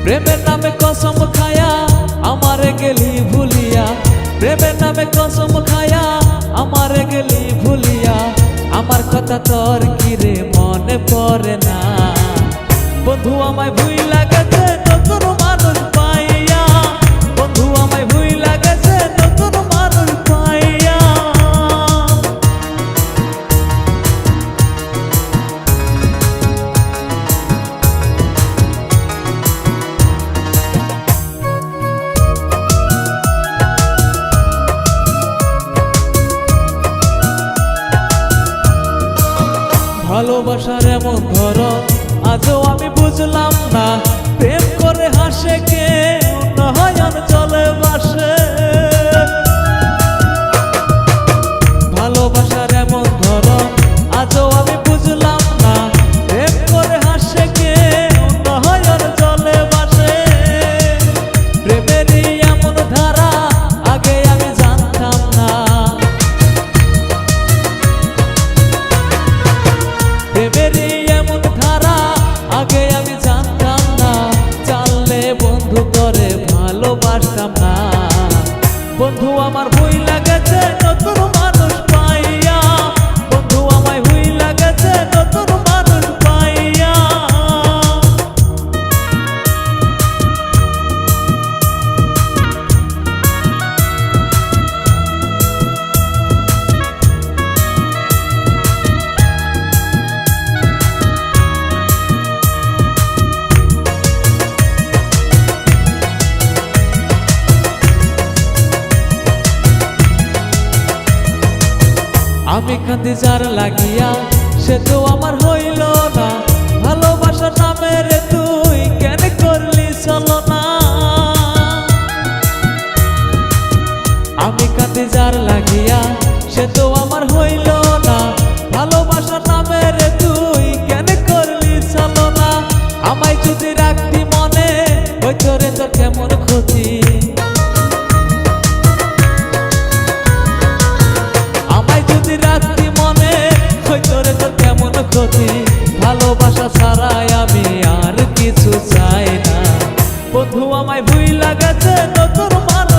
প্রেমের নামে কসম খায়া আমারে গেলি ভুলিয়া, প্রেমের নামে কসম খায়া আমারে গেলি ভুলিয়া। আমার কথা তোর কি রে মনে পড়ে না? বন্ধু আমায় ভুইলা গেছে নতুন মানুষ পাইয়া, বন্ধু আমায় ভুইলা গেছে নতুন মানুষ পাইয়া। ভালোবাসার এমন ধরন আজও আমি বুঝলাম না, প্রেম করে হাসে কে নয়ন চলে বাসে। ভালোবাসার এমন ধরন আজও আমি বুঝলাম না, প্রেম করে হাসে কে নয়ন চলে বাসে। প্রেমেরই এমন ধারা আগে আমি জানতাম না, প্রেমেরই এমন ধারা আগে আমি জানতাম না। জানলে বন্ধু করে ভালোবাসতাম না। বন্ধু আমার ভুইলা গেছে নতুন মানুষ পাইয়া, বন্ধু আমায় ভুইলা গেছে নতুন মানুষ পাইয়া। আমি কাঁদি যার লাগিয়া সে তো আমার হইল না, ভালোবাসার নামে রে তুই কেন করলি ছলনা। আমি কাঁদি যার লাগিয়া সে তো আমার হইল না, ভালোবাসার নামে রে তুই কেন করলি ছলনা। আমায় যদি রাখতি মনে হইতো রে তোর কেমন ক্ষতি, রাখতি মনে হইতো রে তোর কেমন ক্ষতি। ভালোবাসা ছাড়াই আমি আর কিছু চাই না। বন্ধু আমায় ভুইলা গেছে নতুন মানুষ